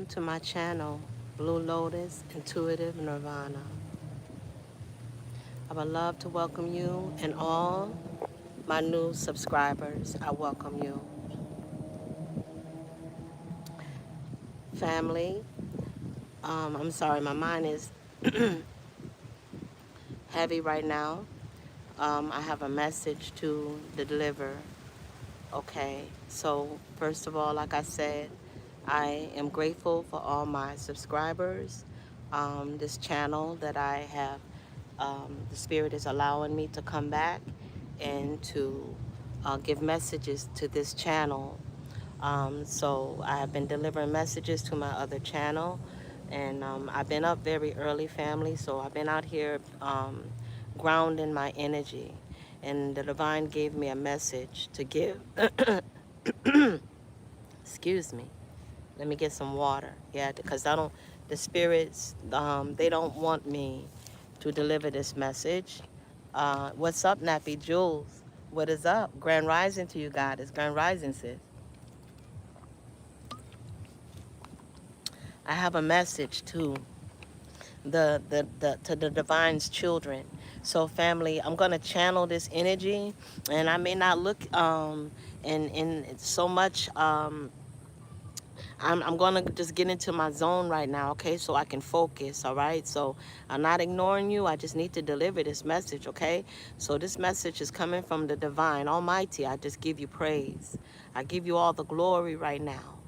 welcome to my channel, Blue Lotus Intuitive Nirvana. I would love to welcome you and all my new subscribers. I welcome you. Family, I'm sorry, my mind is heavy right now. I have a message to deliver. Okay, so first of all, like I said, I am grateful for all my subscribers. This channel that I have, the Spirit is allowing me to come back and to give messages to this channel. So I have been delivering messages to my other channel, and I've been up very early, family, so I've been out here grounding my energy. And the divine gave me a message to give. Excuse me. Let me get some water. Yeah, because the spirits, they don't want me to deliver this message. What's up, Nappy Jules? What is up? Grand Rising to you, God. It's Grand Rising, sis. I have a message to the divine's children. So family, I'm gonna channel this energy, and I may not look in so much I'm gonna just get into my zone right now, okay, so I can focus. All right, so I'm not ignoring you. I just need to deliver this message, okay? So this message is coming from the divine Almighty. I just give you praise. I give you all the glory right now.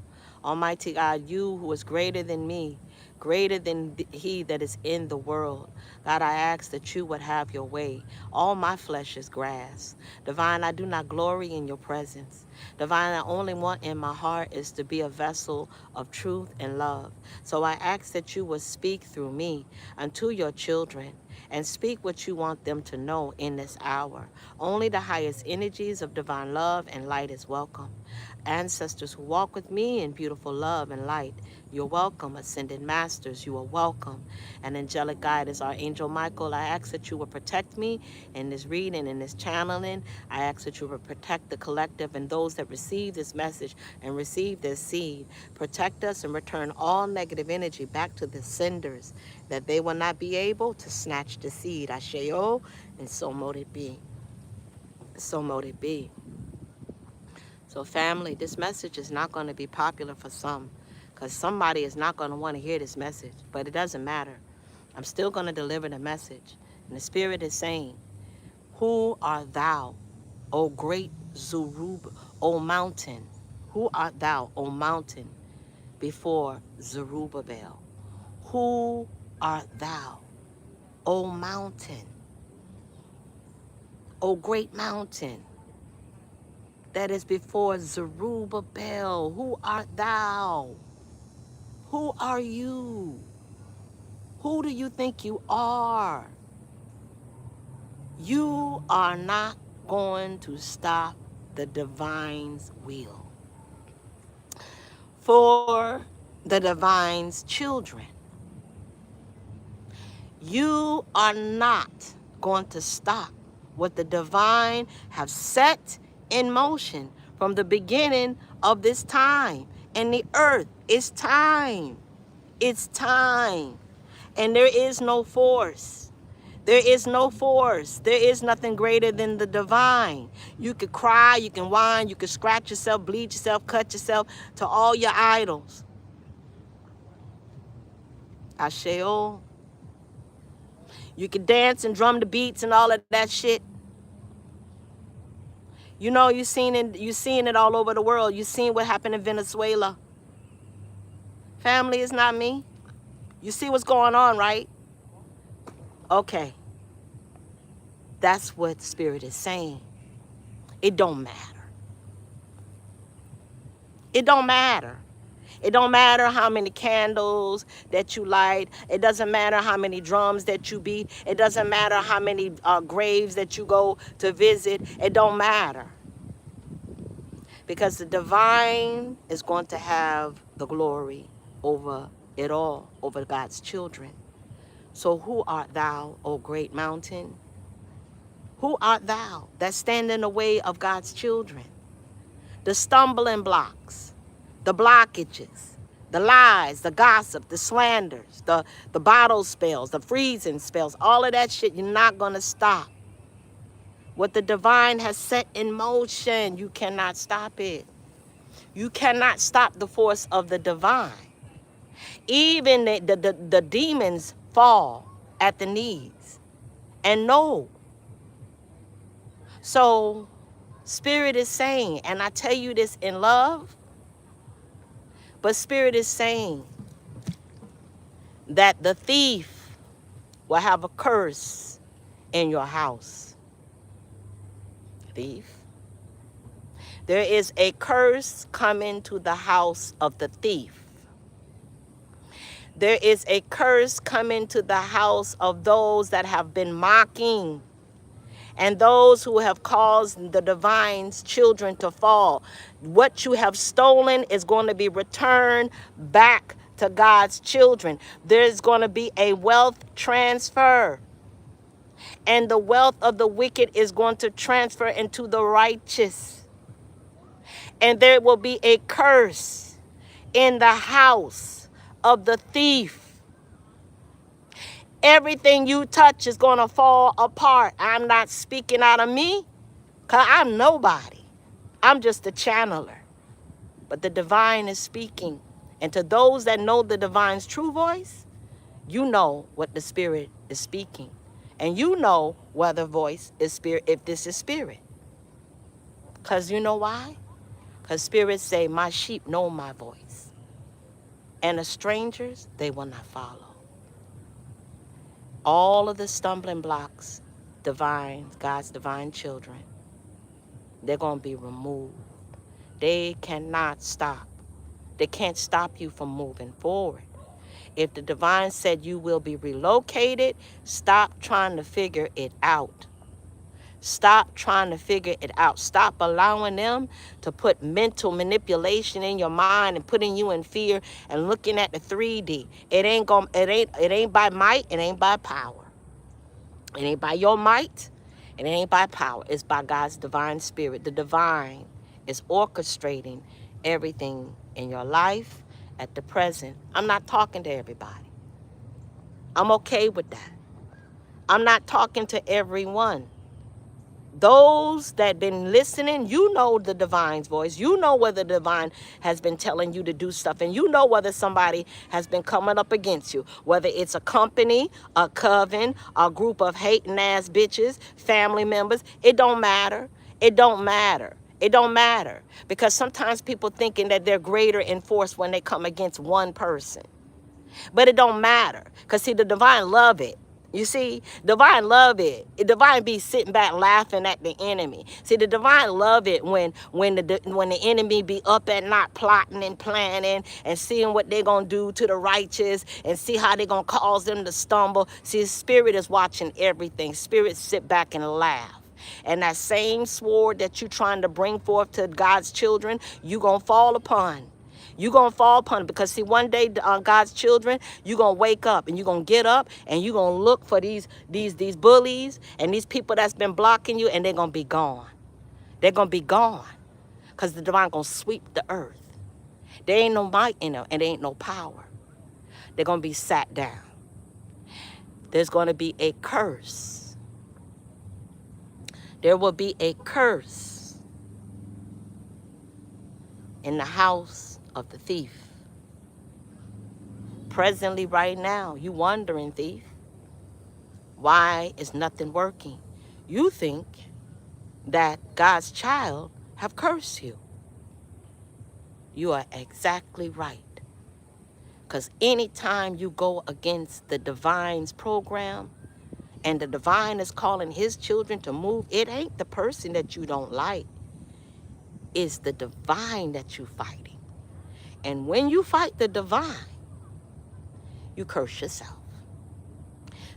Almighty God, you who is greater than me, greater than he that is in the world. God, I ask that you would have your way. All my flesh is grass. Divine, I do not glory in your presence. Divine, I only want in my heart is to be a vessel of truth and love. So I ask that you would speak through me unto your children and speak what you want them to know in this hour. Only the highest energies of divine love and light is welcome. Ancestors who walk with me in beautiful love and light, you're welcome. Ascended masters, you are welcome. And angelic guidance, Archangel Michael, I ask that you will protect me in this reading, in this channeling. I ask that you will protect the collective and those that receive this message and receive this seed. Protect us and return all negative energy back to the senders, that they will not be able to snatch the seed. Asheo, and so mote it be. So mote it be. So family, this message is not going to be popular for some, because somebody is not going to want to hear this message, but it doesn't matter. I'm still going to deliver the message. And the Spirit is saying, who art thou, O great Zerrubbabl, O mountain? Who art thou, O mountain, before Zerrubbabel? Who art thou, O mountain, O great mountain that is before Zerrubbabel? Who art thou? Who are you? Who do you think you are? You are not going to stop the divine's will. For the divine's children, you are not going to stop what the divine have set in motion from the beginning of this time. And the earth, it's time. It's time. And there is no force. There is no force. There is nothing greater than the divine. You could cry, you can whine, you can scratch yourself, bleed yourself, cut yourself to all your idols. Asheo. You can dance and drum the beats and all of that shit. You know, you're seeing it all over the world. You're seeing what happened in Venezuela. Family is not me. You see what's going on, right? Okay. That's what Spirit is saying. It don't matter. It don't matter. It don't matter how many candles that you light. It doesn't matter how many drums that you beat. It doesn't matter how many graves that you go to visit. It don't matter. Because the divine is going to have the glory over it all, over God's children. So who art thou, O great mountain? Who art thou that stand in the way of God's children? The stumbling blocks, the blockages, The lies, the gossip, the slanders, the bottle spells, the freezing spells, all of that shit, you're not going to stop. What the divine has set in motion, you cannot stop it. You cannot stop the force of the divine. Even the demons fall at the knees and know. So Spirit is saying, and I tell you this in love, but Spirit is saying that the thief will have a curse in your house. Thief. There is a curse coming to the house of the thief. There is a curse coming to the house of those that have been mocking and those who have caused the divine's children to fall. What you have stolen is going to be returned back to God's children. There's going to be a wealth transfer. And the wealth of the wicked is going to transfer into the righteous. And there will be a curse in the house of the thief. Everything you touch is going to fall apart. I'm not speaking out of me, because I'm nobody. I'm just a channeler. But the divine is speaking. And to those that know the divine's true voice, you know what the Spirit is speaking. And you know whether voice is spirit, if this is spirit. Because you know why? Because spirits say, my sheep know my voice. And the strangers, they will not follow. All of the stumbling blocks, divine, God's divine children, they're going to be removed. They cannot stop. They can't stop you from moving forward. If the divine said you will be relocated, stop trying to figure it out. Stop trying to figure it out. Stop allowing them to put mental manipulation in your mind and putting you in fear and looking at the 3D. It ain't by might, it ain't by power. It ain't by your might, and it ain't by power. It's by God's divine spirit. The divine is orchestrating everything in your life at the present. I'm not talking to everybody. I'm okay with that. I'm not talking to everyone. Those that been listening, you know the divine's voice. You know whether the divine has been telling you to do stuff. And you know whether somebody has been coming up against you. Whether it's a company, a coven, a group of hating ass bitches, family members. It don't matter. It don't matter. It don't matter. Because sometimes people thinking that they're greater in force when they come against one person. But it don't matter. Because see, the divine love it. You see, divine love it. Divine be sitting back laughing at the enemy. See, the divine love it when the enemy be up at night plotting and planning and seeing what they're going to do to the righteous and see how they're going to cause them to stumble. See, Spirit is watching everything. Spirit sit back and laugh. And that same sword that you're trying to bring forth to God's children, you going to fall upon. You're going to fall upon it because, see, one day, God's children, you're going to wake up and you're going to get up and you're going to look for these bullies and these people that's been blocking you, and they're going to be gone. They're going to be gone because the divine going to sweep the earth. There ain't no might in them and there ain't no power. They're going to be sat down. There's going to be a curse. There will be a curse in the house of the thief. Presently, right now, you wondering, thief, why is nothing working? You think that God's child have cursed you. You are exactly right. Because anytime you go against the divine's program and the divine is calling his children to move, it ain't the person that you don't like. It's the divine that you fighting. And when you fight the divine, you curse yourself.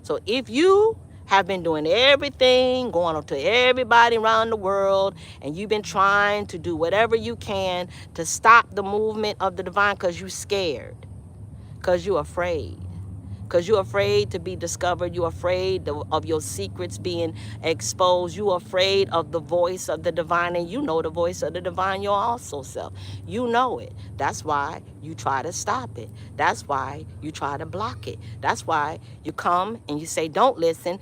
So if you have been doing everything, going up to everybody around the world, and you've been trying to do whatever you can to stop the movement of the divine because you're scared, because you're afraid, because you're afraid to be discovered. You're afraid of your secrets being exposed. You're afraid of the voice of the divine, and you know the voice of the divine, your also self. You know it. That's why you try to stop it. That's why you try to block it. That's why you come and you say, don't listen,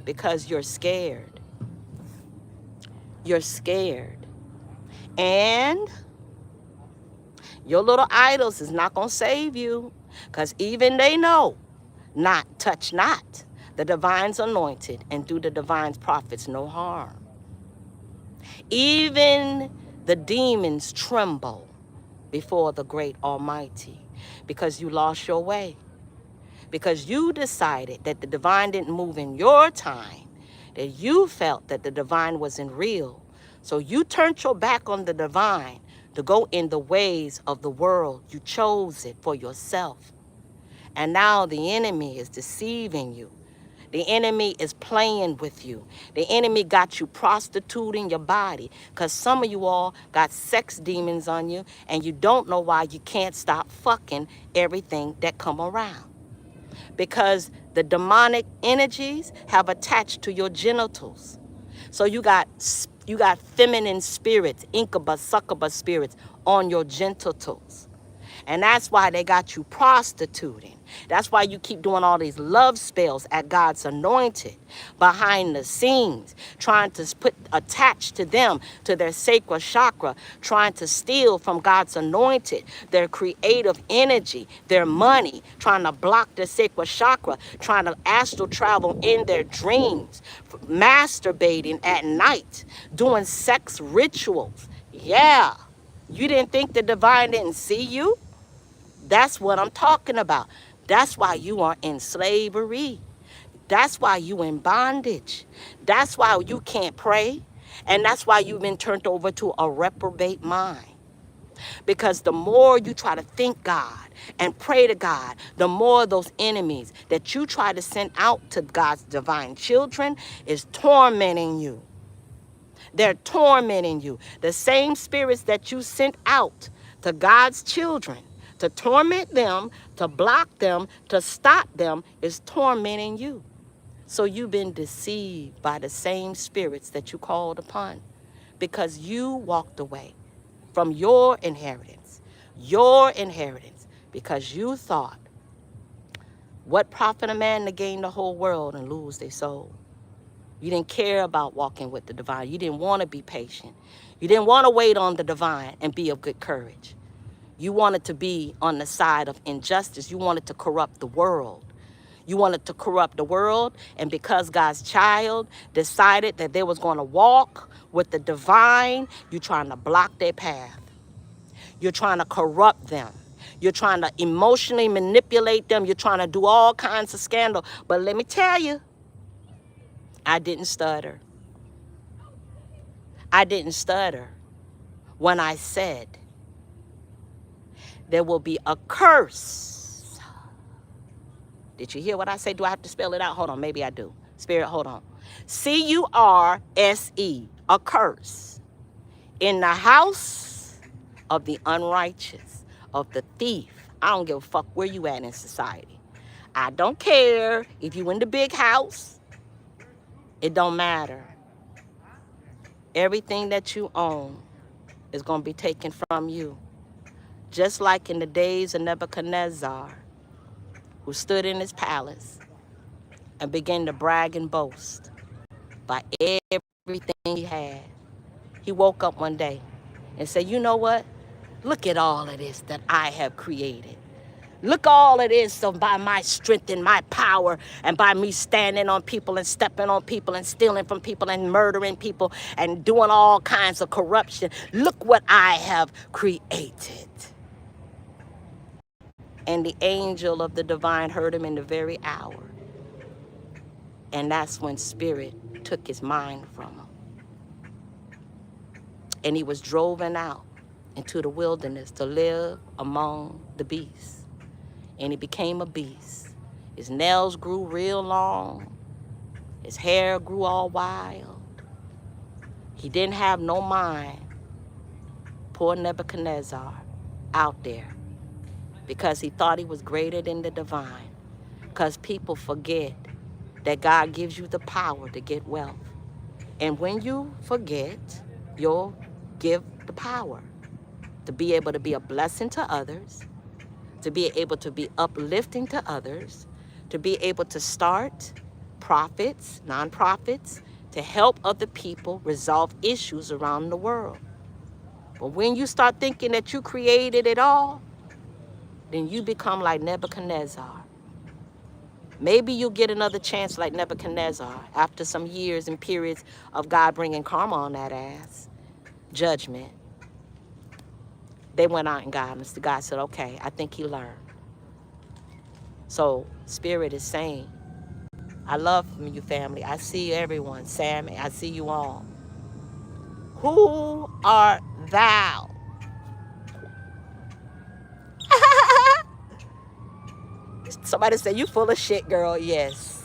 because you're scared. You're scared. And your little idols is not going to save you, because even they know, touch not the divine's anointed, and do the divine's prophets no harm. Even the demons tremble before the great Almighty, because you lost your way, because you decided that the divine didn't move in your time, that you felt that the divine wasn't real. So you turned your back on the divine to go in the ways of the world. You chose it for yourself. And now the enemy is deceiving you. The enemy is playing with you. The enemy got you prostituting your body, because some of you all got sex demons on you, and you don't know why you can't stop fucking everything that come around. Because the demonic energies have attached to your genitals. So you got feminine spirits, incubus, succubus spirits on your genitals. And that's why they got you prostituting. That's why you keep doing all these love spells at God's anointed behind the scenes, trying to attach to them, to their sacral chakra, trying to steal from God's anointed, their creative energy, their money, trying to block their sacral chakra, trying to astral travel in their dreams, masturbating at night, doing sex rituals. Yeah. You didn't think the divine didn't see you? That's what I'm talking about. That's why you are in slavery. That's why you in bondage. That's why you can't pray. And that's why you've been turned over to a reprobate mind. Because the more you try to think God and pray to God, the more those enemies that you try to send out to God's divine children is tormenting you. They're tormenting you. The same spirits that you sent out to God's children to torment them, to block them, to stop them, is tormenting you. So you've been deceived by the same spirits that you called upon, because you walked away from your inheritance, because you thought, what profit a man to gain the whole world and lose their soul? You didn't care about walking with the divine. You didn't want to be patient. You didn't want to wait on the divine and be of good courage. You wanted to be on the side of injustice. You wanted to corrupt the world. You wanted to corrupt the world, and because God's child decided that they was going to walk with the divine, you're trying to block their path. You're trying to corrupt them. You're trying to emotionally manipulate them. You're trying to do all kinds of scandal. But let me tell you, I didn't stutter. I didn't stutter when I said there will be a curse. Did you hear what I say? Do I have to spell it out? Hold on, maybe I do. Spirit, hold on. C-U-R-S-E, a curse, in the house of the unrighteous, of the thief. I don't give a fuck where you at in society. I don't care if you in the big house. It don't matter. Everything that you own is going to be taken from you. Just like in the days of Nebuchadnezzar, who stood in his palace and began to brag and boast by everything he had. He woke up one day and said, you know what? Look at all of this that I have created. Look all of this, so by my strength and my power, and by me standing on people and stepping on people and stealing from people and murdering people and doing all kinds of corruption. Look what I have created. And the angel of the divine heard him in the very hour. And that's when spirit took his mind from him. And he was driven out into the wilderness to live among the beasts. And he became a beast. His nails grew real long. His hair grew all wild. He didn't have no mind. Poor Nebuchadnezzar out there, because he thought he was greater than the divine. because people forget that God gives you the power to get wealth. And when you forget, you'll give the power to be able to be a blessing to others, to be able to be uplifting to others, to be able to start profits, nonprofits, to help other people resolve issues around the world. But when you start thinking that you created it all, then you become like Nebuchadnezzar. Maybe you'll get another chance like Nebuchadnezzar after some years and periods of God bringing karma on that ass, judgment. They went out and got him. God said, okay, I think he learned. So Spirit is saying, I love you, family. I see everyone. Sammy, I see you all. Who art thou? Somebody said, you full of shit, girl. Yes.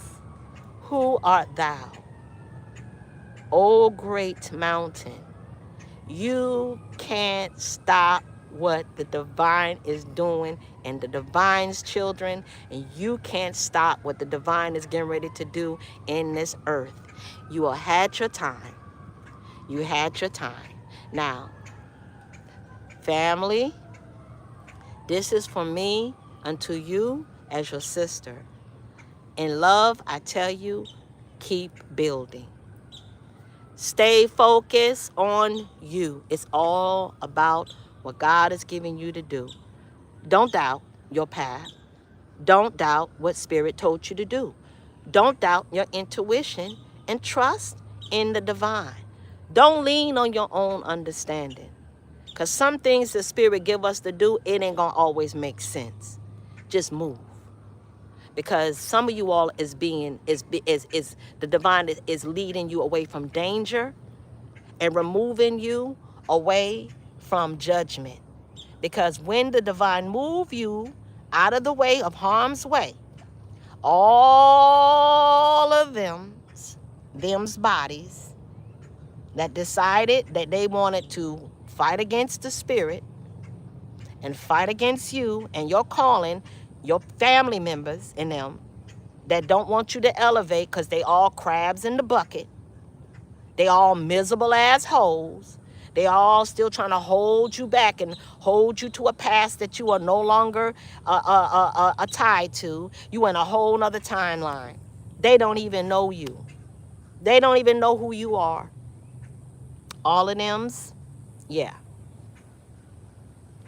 Who art thou? O great mountain. You can't stop what the divine is doing and the divine's children, and you can't stop what the divine is getting ready to do in this earth. You have had your time. You had your time. Now, family, this is for me unto you as your sister. In love, I tell you, keep building. Stay focused on you. It's all about what God is giving you to do. Don't doubt your path. Don't doubt what Spirit told you to do. Don't doubt your intuition and trust in the divine. Don't lean on your own understanding. Because some things the Spirit give us to do, it ain't going to always make sense. Just move. Because some of you all is the divine is leading you away from danger and removing you away from judgment. Because when the divine move you out of the way of harm's way, all of them's bodies that decided that they wanted to fight against the Spirit and fight against you and your calling, your family members and them that don't want you to elevate because they all crabs in the bucket. They all miserable assholes. They all still trying to hold you back and hold you to a past that you are no longer tied to. You in a whole nother timeline. They don't even know you. They don't even know who you are. All of them's, yeah.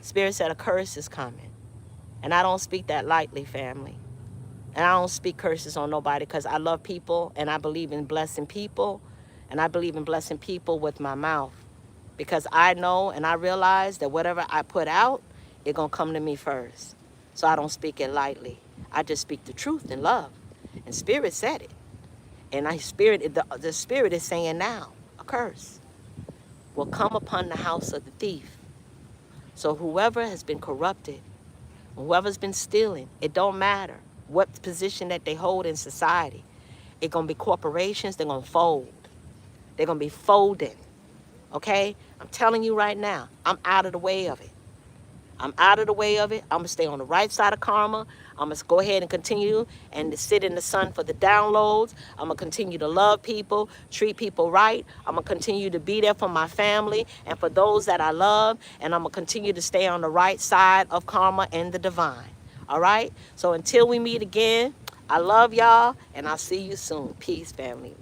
Spirit said a curse is coming. And I don't speak that lightly, family. And I don't speak curses on nobody because I love people and I believe in blessing people. And I believe in blessing people with my mouth. Because I know and I realize that whatever I put out, it's going to come to me first. So I don't speak it lightly. I just speak the truth in love. And Spirit said it. And the Spirit is saying now, a curse will come upon the house of the thief. So whoever has been corrupted, whoever's been stealing, it don't matter what position that they hold in society. It's going to be corporations, they're going to fold. They're going to be folding. Okay? I'm telling you right now, I'm out of the way of it. I'm out of the way of it. I'm going to stay on the right side of karma. I'm going to go ahead and continue and sit in the sun for the downloads. I'm going to continue to love people, treat people right. I'm going to continue to be there for my family and for those that I love. And I'm going to continue to stay on the right side of karma and the divine. All right? So until we meet again, I love y'all and I'll see you soon. Peace, family.